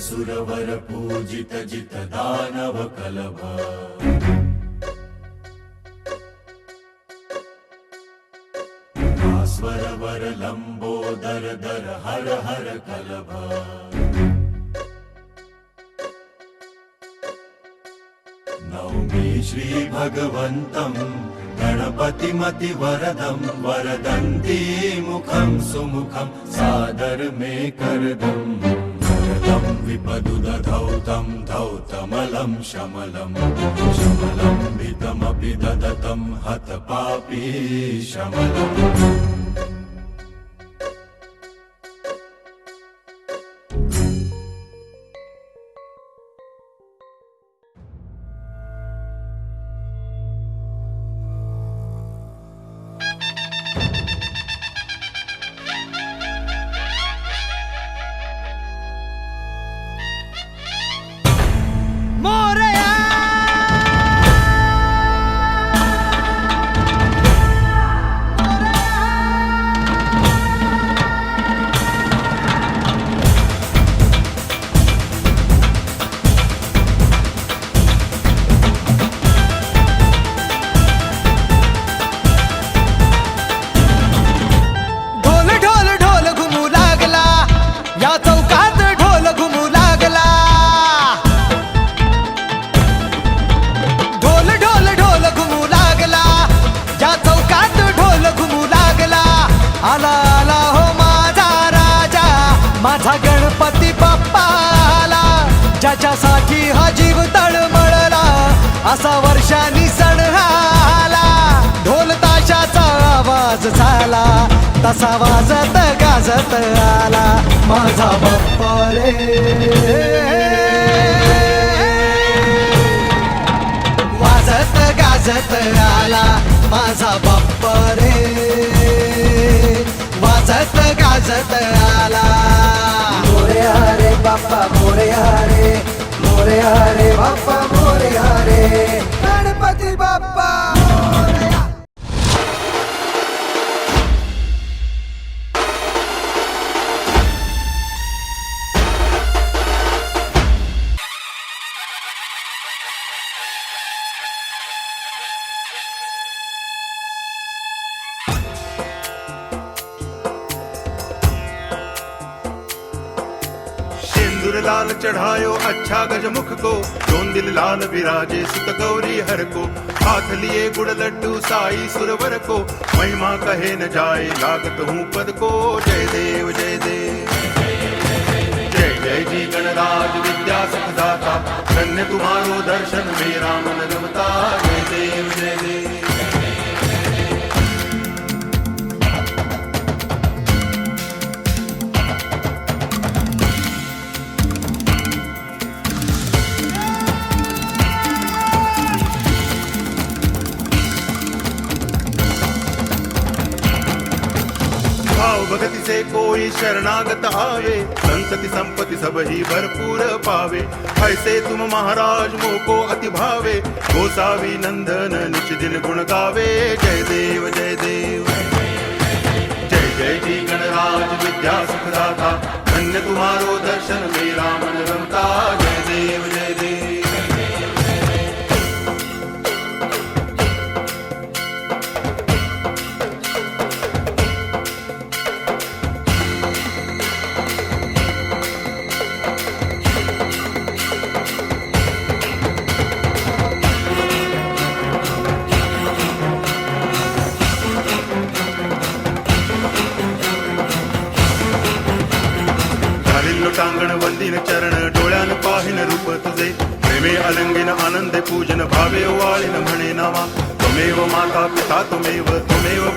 सुरवर पूजित जित दानव कलभ भास्वर वर लंबोदर दर हर हर कलभ नौमि श्री भगवन्तं गणपतिमति वरदं वरदन्ती मुखं सुमुखं सादर मे करदं वरदं विपदुदधौतं धौतमलं शमलं शमलं भितमपि ददतं हतपापी शमलम् माझा गणपती बाप्पाला ज्याच्यासाठी हा जीव तळमळला असा वर्षांनी सण आला ढोल ताशाचा आवाज झाला तसा वाजत गाजत आला माझा बाप्पा रे वाजत गाजत आला माझा बाप्पा रे वाजत गाजत आला मोरया रे बाप्पा मोरया रे बाप्पा मोरया रे गणपती बाप्पा लाल चढ़ायो अच्छा गजमुख को दोन दिल लाल विराजे सुत गौरी हर को हाथ लिए गुड़ लड्डू साई सुरवर को महिमा कहे न जाए लागत हूँ पद को जय देव जय देव जय जय जी गणराज विद्या सुखदाता धन्य तुम्हारो दर्शन मेरा मन रमता जय देव जय देव भगति से कोई शरणागत आवे संतति संपत्ति सब ही भरपूर पावे ऐसे तुम महाराज मोको अति भावे गोसावी नंदन निच दिन गुण गावे जय देव जय देव जय जय जी गणराज विद्या सुखदाता धन्य तुम्हारो दर्शन मेरा मन रमता जय देव जय देव टांगण वंदिन चरण डोळ्यान पाहिन रूप तुझे प्रेमे अलंगिन आनंदे पूजन भावे वाळिन म्हणे नावा त्वमेव माता पिता त्वमेव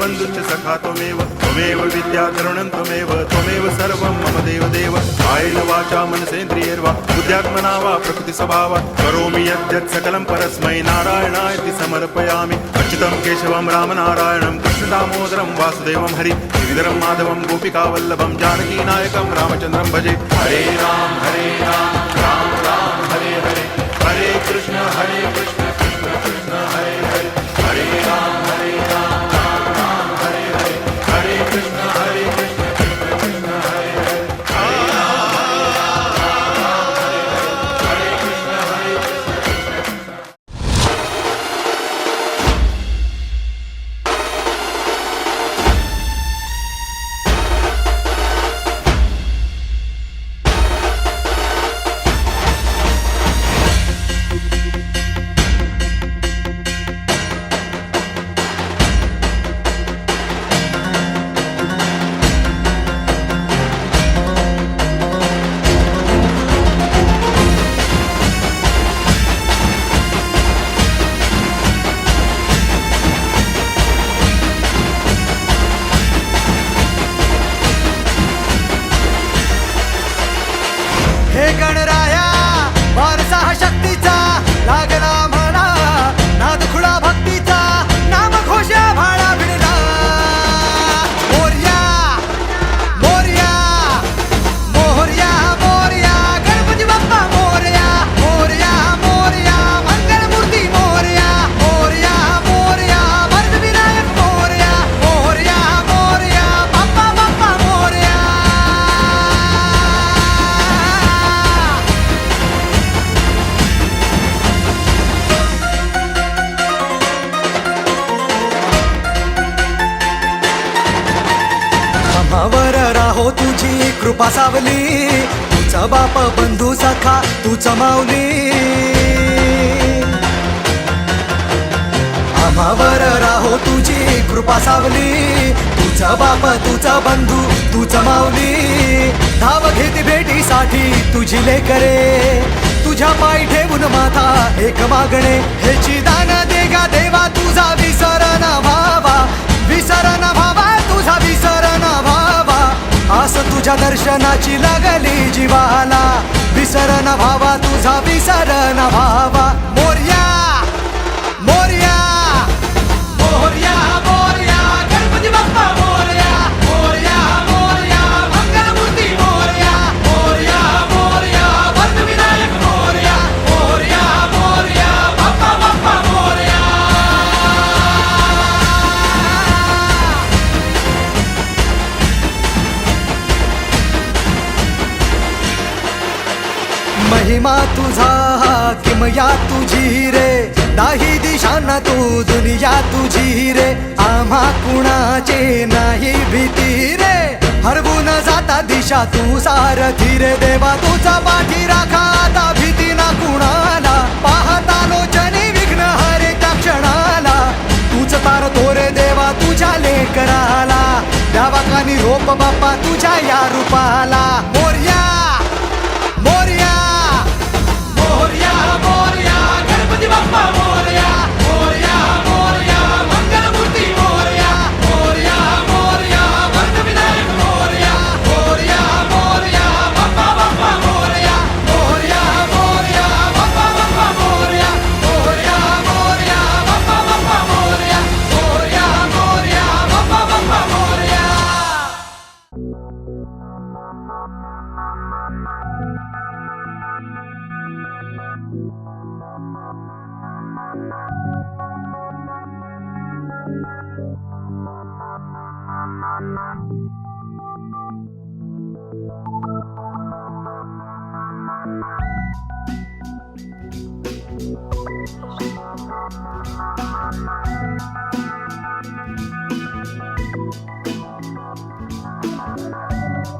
बंधुश्च सखा त्वमेव विद्या करुणं त्वमेव सर्वं मम देव देव कायेन वाचा मनसेन्द्रियैर्वा बुद्ध्यात्मना वा प्रकृति स्वभावात् करोमि यद्यत् सकलं परस्मै नारायणायति समर्पयामि अच्युतं केशवं रामनारायणं कृष्णदामोदरं वासुदेवं हरि गिरिधरं माधवं गोपिकावल्लभं जानकीनायकं रामचन्द्रं भजे हरे राम राम राम हरे हरे हरे कृष्ण कृष्ण कृष्ण हरे हरे हरे राम राम राम हरे हरे हरे कृष्ण कृष्ण कृष्ण हरे हरे गणराया वारसा हा शक्तीचा लागला म्हणा नाद खुळा भक्तीचा नाम घोषा भाळा भिडला मोरया मोरया मोरया मोरया गणपती बाप्पा मोरया मोरया मोरया मंगलमूर्ती मोरया मोरया मोरया वरदविनायक मोरया मोरया मोरया बाप्पा बाप्पा मोरया आम्हावर राहो तुझी कृपा सावली तुझा बाप बंधू सखा तूच माऊली आम्हावर राहो तुझी कृपा सावली तुझा बाप तुझा बंधू तूच माऊली धाव घेते भेटीसाठी तुझी लेकरे तुझ्या पायी ठेवून माथा एक मागणे हेची दान दे गा देवा तुझा विसर न भावा विसर न भावा तुझा विसर न भावा आस तुझ्या दर्शनाची लागली जीवाला विसर न भावा तुझा विसर न भावा मोरया मोरया मोरया मोरया गणपती बाप्पा मोरया मोरया मोरया मंगलमूर्ती मोरया मोरया मोरया वरदविनायक मोरया मोरया मोरया बाप्पा बाप्पा मोरया महिमा तुझा किमया तुझी रे दाही दिशांना तू दुनिया तुझी रे आम्हा कुणाचे नाही भीती रे हरवून जाता दिशा तू सारथी रे देवा तुझा पाठी राखा आता भीती ना कुणाला पाहता लोचनी विघ्न हरे त्या क्षणाला तूच तार तोरे देवा तुझ्या लेकराला द्यावा का निरोप बाप्पा तुझ्या या रूपाला मोरया मोरया मोरया मोरया गणपती बाप्पा मोरया मोरया मोरया मंगलमूर्ती मोरया मोरया मोरया वरदविनायक मोरया मोरया मोरया बाप्पा बाप्पा मोरया मोरया मोरया बाप्पा बाप्पा मोरया मोरया मोरया बाप्पा बाप्पा मोरया मोरया मोरया बाप्पा बाप्पा मोरया Thank you.